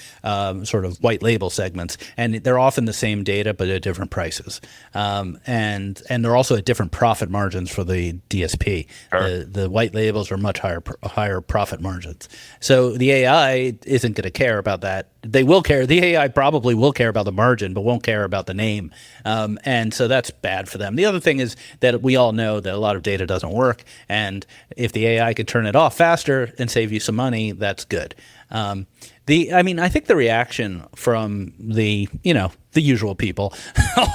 sort of white label segments, and they're often the same data but at different prices, and they're also at different profit margins for the DSP. Sure. The white labels are much higher profit margins. So the AI isn't going to care about that. They will care. The AI probably will care about the margin, but won't care about the name, and so that's bad for them. The other thing is that we all know that a lot of data doesn't work, and if the AI could turn it off faster and save you some money, that's good. I think the reaction from the usual people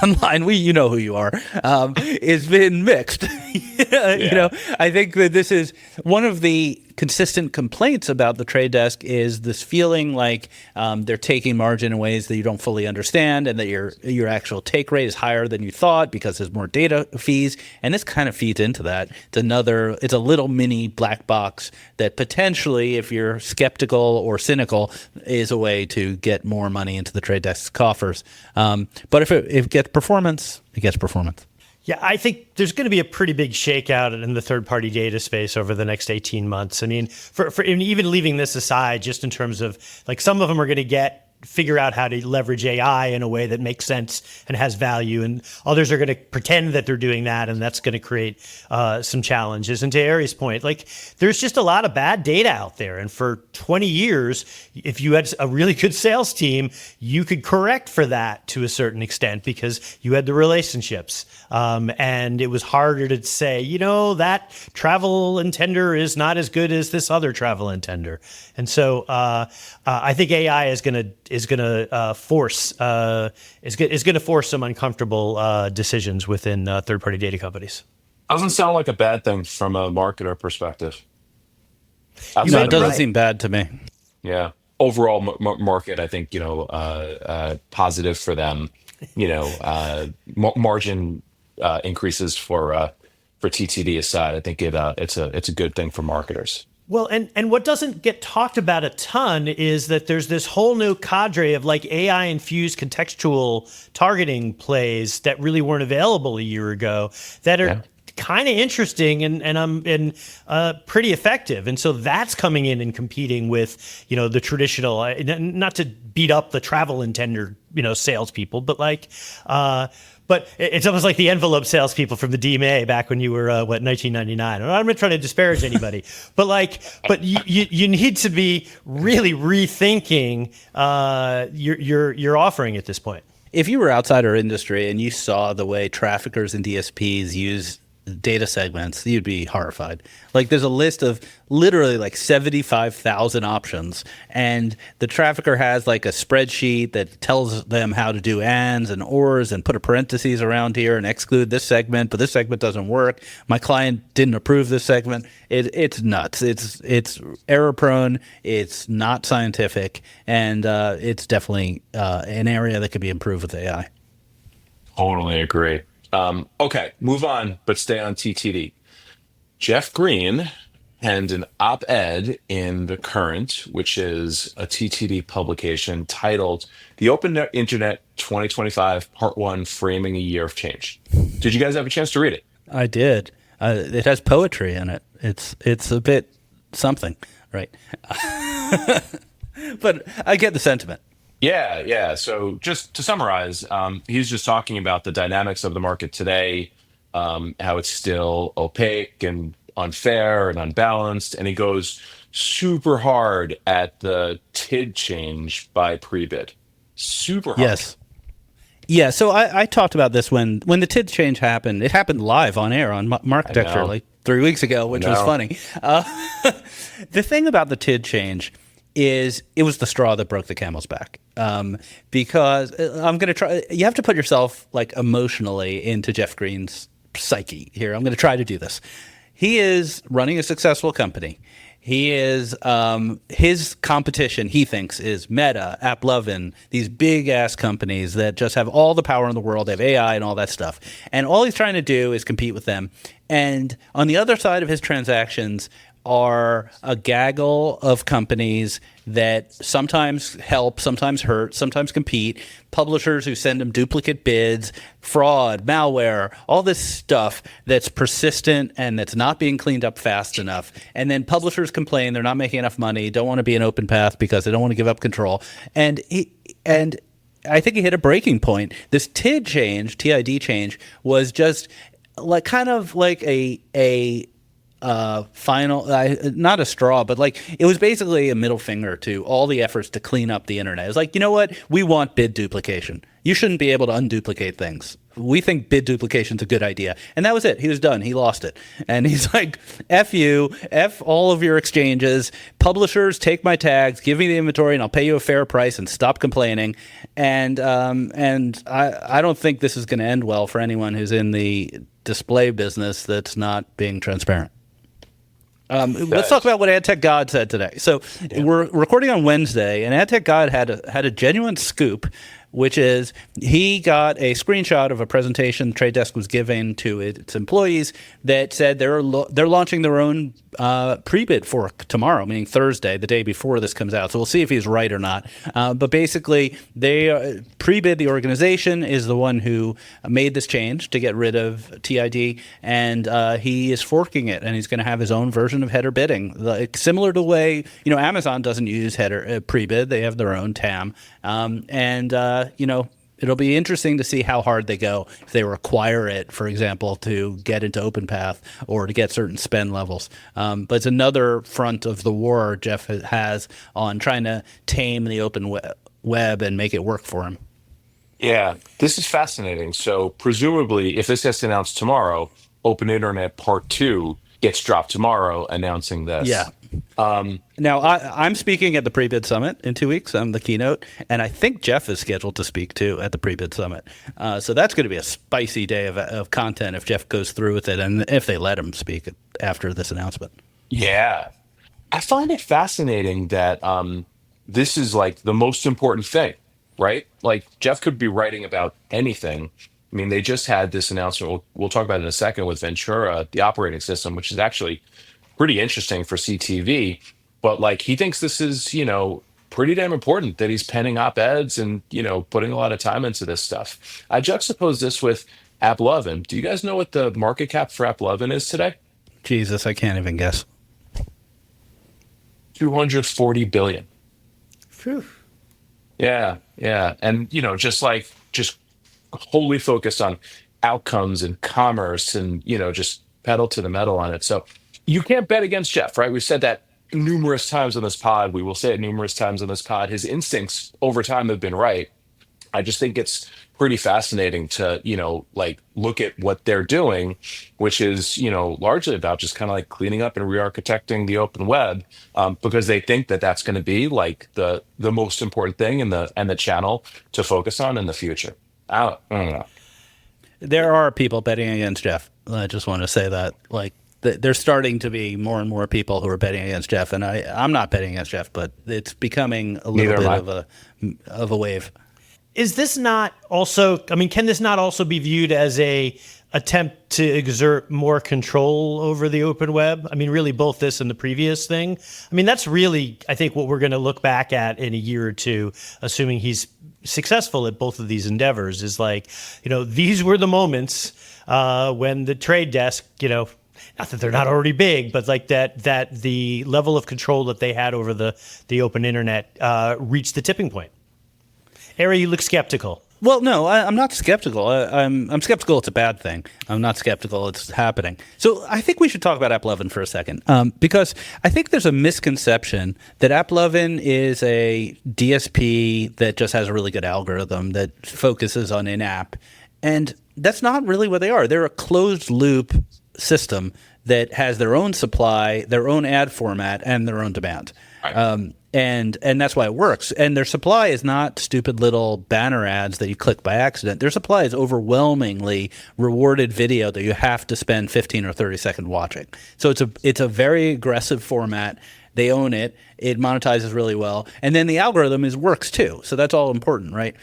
online, you know who you are, has been mixed. I think that this is one of the consistent complaints about the trade desk is this feeling like they're taking margin in ways that you don't fully understand, and that your actual take rate is higher than you thought because there's more data fees, and this kind of feeds into that. It's a little mini black box that potentially, if you're skeptical or cynical, is a way to get more money into the trade desk's coffers. But if it gets performance, it gets performance. Yeah, I think there's going to be a pretty big shakeout in the third-party data space over the next 18 months. I mean, for even leaving this aside, just in terms of like some of them are going to figure out how to leverage AI in a way that makes sense and has value, and others are going to pretend that they're doing that, and that's going to create some challenges. And to Ari's point, like there's just a lot of bad data out there, and for 20 years, if you had a really good sales team, you could correct for that to a certain extent because you had the relationships, and it was harder to say, that travel intender is not as good as this other travel intender. And so I think AI is going to force some uncomfortable decisions within third-party data companies. Doesn't sound like a bad thing from a marketer perspective. It doesn't seem bad to me. Yeah. Overall market, I think, positive for them. Margin increases for TTD aside, I think it's a good thing for marketers. Well, and what doesn't get talked about a ton is that there's this whole new cadre of like AI-infused contextual targeting plays that really weren't available a year ago that are kind of interesting and pretty effective. And so that's coming in and competing with, the traditional, not to beat up the travel intender, salespeople, but but it's almost like the envelope salespeople from the DMA back when you were 1999. I'm not trying to disparage anybody, but you need to be really rethinking your offering at this point. If you were outside our industry and you saw the way traffickers and DSPs use data segments, you'd be horrified. Like there's a list of literally like 75,000 options, and the trafficker has like a spreadsheet that tells them how to do ands and ors and put a parentheses around here and exclude this segment, but this segment doesn't work. My client didn't approve this segment. It's nuts. It's error prone. It's not scientific, and it's definitely an area that could be improved with AI. Totally agree. Okay, move on, but stay on TTD. Jeff Green penned an op-ed in The Current, which is a TTD publication titled The Open Internet 2025 Part 1 Framing a Year of Change. Did you guys have a chance to read it? I did. It has poetry in it. It's a bit something, right? But I get the sentiment. Yeah. So just to summarize, he's just talking about the dynamics of the market today, how it's still opaque and unfair and unbalanced. And he goes super hard at the TID change by pre-bid. Super hard. Yes. Yeah, so I talked about this when the TID change happened. It happened live on air on Marketecture like 3 weeks ago, which was funny. The thing about the TID change is it was the straw that broke the camel's back. Because I'm going to try, you have to put yourself like emotionally into Jeff Green's psyche here. I'm going to try to do this. He is running a successful company. He is, his competition, he thinks, is Meta, AppLovin, these big ass companies that just have all the power in the world. They have AI and all that stuff. And all he's trying to do is compete with them. And on the other side of his transactions are a gaggle of companies that sometimes help, sometimes hurt, sometimes compete, publishers who send them duplicate bids, fraud, malware, all this stuff that's persistent and that's not being cleaned up fast enough. And then publishers complain they're not making enough money, don't want to be an open path because they don't want to give up control. And I think he hit a breaking point. This TID change was just like kind of like a final, not a straw, but like it was basically a middle finger to all the efforts to clean up the internet. It was like, you know what? We want bid duplication. You shouldn't be able to unduplicate things. We think bid duplication is a good idea. And that was it. He was done. He lost it. And he's like, F you, F all of your exchanges. Publishers, take my tags, give me the inventory, and I'll pay you a fair price and stop complaining. And I don't think this is going to end well for anyone who's in the display business that's not being transparent. Let's talk about what AdTech God said today. So we're recording on Wednesday, and AdTech God had a genuine scoop, which is he got a screenshot of a presentation the Trade Desk was giving to its employees that said they're launching their own pre-bid for tomorrow, meaning Thursday, the day before this comes out. So we'll see if he's right or not. But basically, they pre-bid, the organization is the one who made this change to get rid of TID, and he is forking it, and he's going to have his own version of header bidding, like, similar to the way Amazon doesn't use header pre-bid; they have their own TAM, it'll be interesting to see how hard they go if they require it, for example, to get into OpenPath or to get certain spend levels. But it's another front of the war Jeff has on trying to tame the open web and make it work for him. Yeah, this is fascinating. So presumably, if this gets announced tomorrow, Open Internet Part 2 gets dropped tomorrow announcing this. Yeah. Now, I'm speaking at the Pre-Bid Summit in 2 weeks. I'm the keynote, and I think Jeff is scheduled to speak too at the Pre-Bid Summit. So that's going to be a spicy day of content if Jeff goes through with it, and if they let him speak after this announcement. Yeah. I find it fascinating that this is like the most important thing, right? Like Jeff could be writing about anything. I mean, they just had this announcement, we'll talk about it in a second, with Ventura, the operating system, which is actually pretty interesting for CTV. But like he thinks this is, pretty damn important that he's penning op-eds and, putting a lot of time into this stuff. I juxtapose this with AppLovin. Do you guys know what the market cap for AppLovin is today? Jesus, I can't even guess. 240 billion. Phew. Yeah. And, just wholly focused on outcomes and commerce and, just pedal to the metal on it. So you can't bet against Jeff, right? We've said that numerous times on this pod. We will say it numerous times on this pod. His instincts over time have been right. I just think it's pretty fascinating to, look at what they're doing, which is, largely about just kind of like cleaning up and re-architecting the open web, because they think that that's going to be like the most important thing and the channel to focus on in the future. I don't know. There are people betting against Jeff. I just want to say that, there's starting to be more and more people who are betting against Jeff, and I'm not betting against Jeff, but it's becoming a little bit of a wave. Is this not also, can this not also be viewed as a attempt to exert more control over the open web? Really both this and the previous thing. That's really, I think, what we're going to look back at in a year or two, assuming he's successful at both of these endeavors, is these were the moments when the Trade Desk, not that they're not already big, but like that the level of control that they had over the open internet reached the tipping point. Harry, you look skeptical. Well, no, I'm not skeptical. I'm skeptical it's a bad thing. I'm not skeptical it's happening. So I think we should talk about AppLovin for a second, because I think there's a misconception that AppLovin is a DSP that just has a really good algorithm that focuses on in-app. And that's not really what they are. They're a closed-loop system that has their own supply, their own ad format, and their own demand. Right. And that's why it works. And their supply is not stupid little banner ads that you click by accident. Their supply is overwhelmingly rewarded video that you have to spend 15 or 30 seconds watching. So it's a very aggressive format. They own it. It monetizes really well. And then the algorithm works too. So that's all important, right?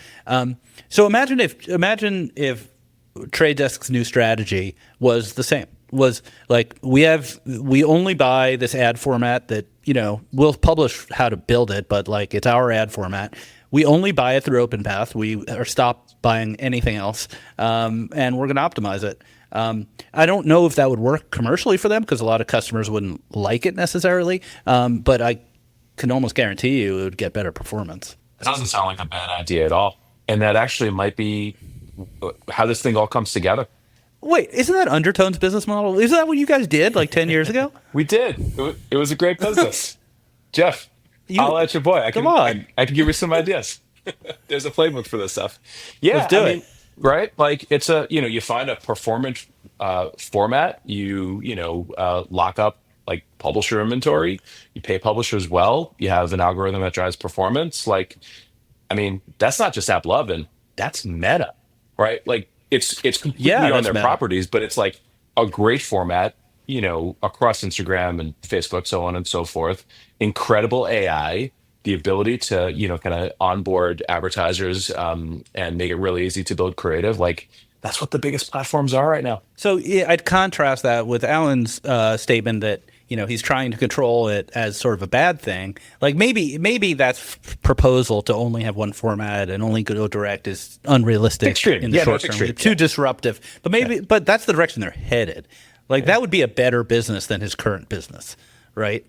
So imagine if Trade Desk's new strategy was the same. was like, we only buy this ad format that, we'll publish how to build it, but like it's our ad format. We only buy it through OpenPath. We are stopped buying anything else, and we're going to optimize it. I don't know if that would work commercially for them because a lot of customers wouldn't like it necessarily, but I can almost guarantee you it would get better performance. It doesn't sound like a bad idea at all. And that actually might be how this thing all comes together. Wait, isn't that Undertone's business model? Isn't that what you guys did like 10 years ago? We did. It was a great business. Jeff, I'll let your boy. I can give you some ideas. There's a playbook for this stuff. Yeah, let's do it. Right? Like it's you find a performance format, lock up like publisher inventory, you pay publishers well, you have an algorithm that drives performance. Like, that's not just AppLovin, that's Meta, right? Like it's completely on their properties, but it's like a great format, across Instagram and Facebook, so on and so forth. Incredible AI, the ability to, kind of onboard advertisers and make it really easy to build creative. Like that's what the biggest platforms are right now. So I'd contrast that with Alan's statement that, he's trying to control it as sort of a bad thing. Like maybe that proposal to only have one format and only go direct is unrealistic in the short term. Too disruptive. But that's the direction they're headed. Like that would be a better business than his current business, right?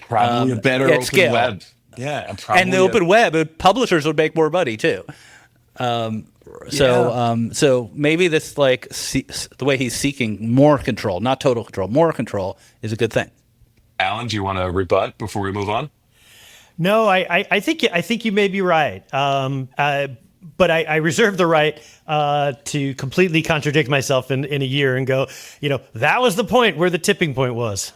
Probably a better open scale. web. Yeah, and the open web, publishers would make more money too. So maybe this the way he's seeking more control, not total control, more control is a good thing. Alan, do you want to rebut before we move on? No, I think you may be right. But I reserve the right to completely contradict myself in a year and go, that was the point where the tipping point was.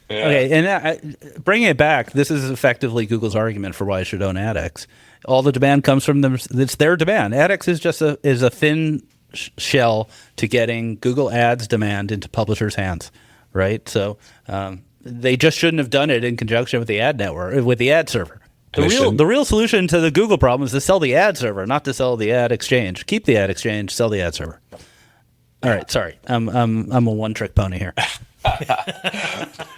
Yeah. Okay, and bringing it back, this is effectively Google's argument for why it should own AdX. All the demand comes from them; it's their demand. AdX is just a thin shell to getting Google Ads demand into publishers' hands, right? So they just shouldn't have done it in conjunction with the ad network, with the ad server. The real solution to the Google problem is to sell the ad server, not to sell the ad exchange. Keep the ad exchange, sell the ad server. All right, sorry, I'm a one-trick pony here.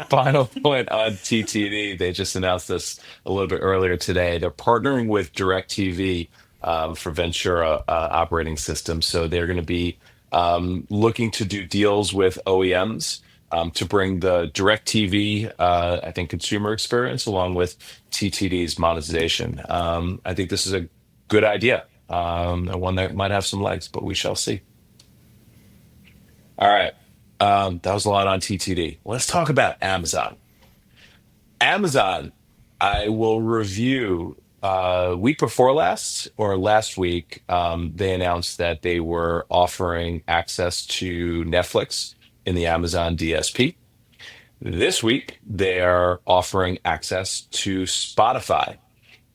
Final point on TTD. They just announced this a little bit earlier today. They're partnering with DirecTV for Ventura operating systems. So they're going to be looking to do deals with OEMs to bring the DirecTV, I think, consumer experience along with TTD's monetization. I think this is a good idea, and one that might have some legs, but we shall see. All right. That was a lot on TTD. Let's talk about Amazon. Amazon, I will review week before last or last week, they announced that they were offering access to Netflix in the Amazon DSP. This week, they are offering access to Spotify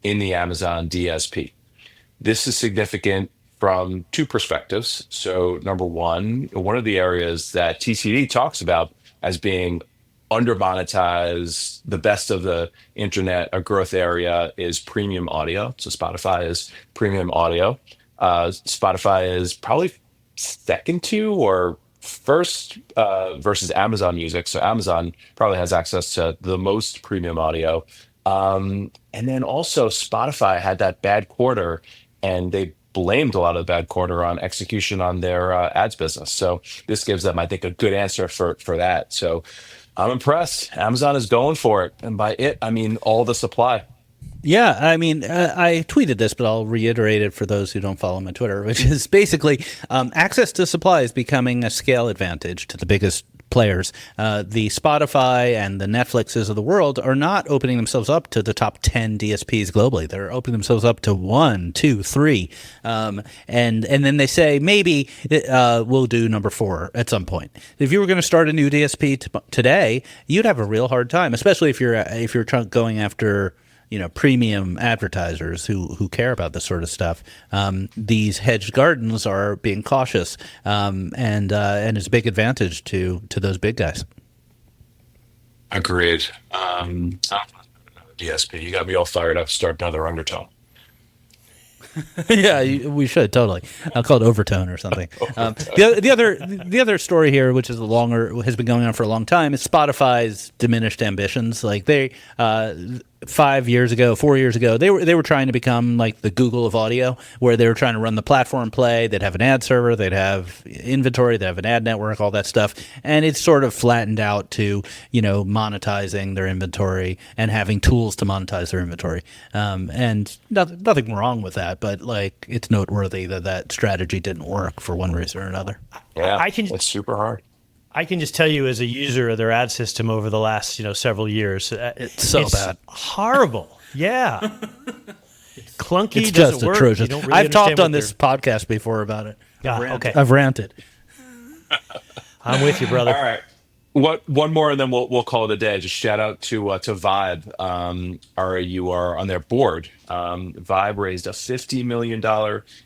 in the Amazon DSP. This is significant from two perspectives. So number one of the areas that TCD talks about as being under monetized, the best of the internet, a growth area is premium audio. So Spotify is premium audio. Spotify is probably second to or first versus Amazon Music. So Amazon probably has access to the most premium audio. And then also Spotify had that bad quarter and they blamed a lot of the bad quarter on execution on their ads business. So this gives them, I think, a good answer for that. So I'm impressed. Amazon is going for it. And by it, I mean all the supply. Yeah, I mean, I tweeted this, but I'll reiterate it for those who don't follow me on Twitter, which is basically access to supply is becoming a scale advantage to the biggest players. The Spotify and the Netflixes of the world are not opening themselves up to the top 10 DSPs globally. They're opening themselves up to 1, 2, 3. And then they say, maybe we'll do number 4 at some point. If you were going to start a new DSP today, you'd have a real hard time, especially if you're going after premium advertisers who care about this sort of stuff. These hedged gardens are being cautious, and it's a big advantage to those big guys. Agreed. DSP, you got me all fired up. Start another Undertone. Yeah, we should totally. I'll call it overtone or something. The other story here, which is has been going on for a long time, is Spotify's diminished ambitions. Like 4 years ago, they were trying to become like the Google of audio, where they were trying to run the platform play. They'd have an ad server, they'd have inventory, they'd have an ad network, all that stuff, and it's sort of flattened out to monetizing their inventory and having tools to monetize their inventory. And nothing wrong with that, but like it's noteworthy that strategy didn't work for one reason or another. Yeah, it's super hard. I can just tell you, as a user of their ad system over the last several years, it's bad, horrible. Yeah, clunky. It's just work. atrocious. Really I've talked on this podcast before about it. Okay, I've ranted. I'm with you, brother. All right. One more, and then we'll call it a day. Just shout out to Vibe. You are on their board. Vibe raised a $50 million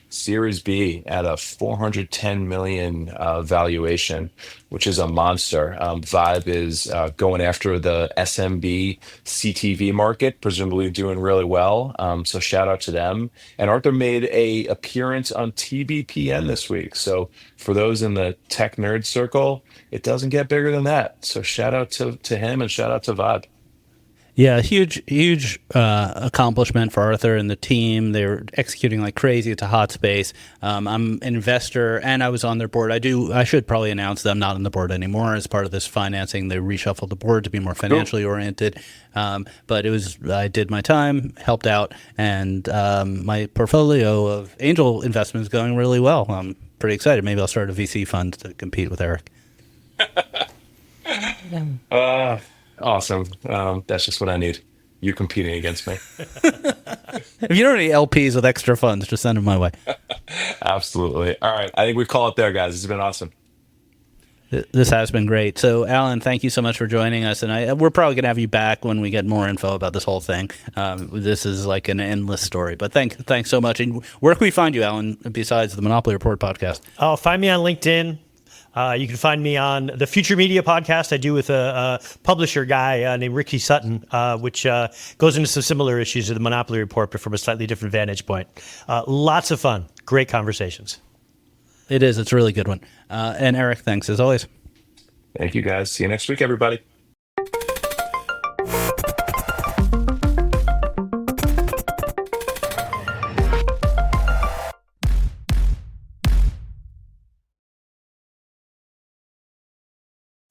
Series B at a $410 million valuation, which is a monster. Vibe is going after the SMB CTV market, presumably doing really well. So shout out to them. And Arthur made a appearance on TBPN this week. So for those in the tech nerd circle, it doesn't get bigger than that. So shout out to him and shout out to Vibe. Yeah, huge accomplishment for Arthur and the team. They're executing like crazy. It's a hot space. I'm an investor, and I was on their board. I should probably announce that I'm not on the board anymore as part of this financing. They reshuffled the board to be more financially oriented. But I did my time, helped out, and my portfolio of angel investments is going really well. I'm pretty excited. Maybe I'll start a VC fund to compete with Eric. Awesome. That's just what I need. You competing against me. If you know any LPs with extra funds, just send them my way. Absolutely. All right. I think we call it there, guys. This has been awesome. This has been great. So, Alan, thank you so much for joining us. And we're probably going to have you back when we get more info about this whole thing. This is like an endless story. But thanks so much. And where can we find you, Alan, besides the Monopoly Report podcast? Oh, find me on LinkedIn. You can find me on the Future Media podcast I do with a publisher guy named Ricky Sutton, which goes into some similar issues to the Monopoly Report, but from a slightly different vantage point. Lots of fun. Great conversations. It is. It's a really good one. And Eric, thanks as always. Thank you, guys. See you next week, everybody.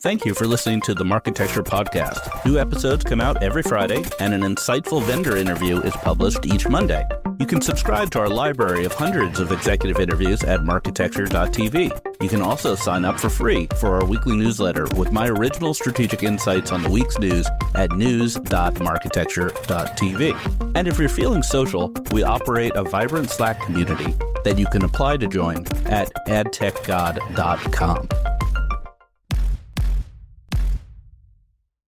Thank you for listening to the Marketecture podcast. New episodes come out every Friday, and an insightful vendor interview is published each Monday. You can subscribe to our library of hundreds of executive interviews at marketecture.tv. You can also sign up for free for our weekly newsletter with my original strategic insights on the week's news at news.marketecture.tv. And if you're feeling social, we operate a vibrant Slack community that you can apply to join at adtechgod.com.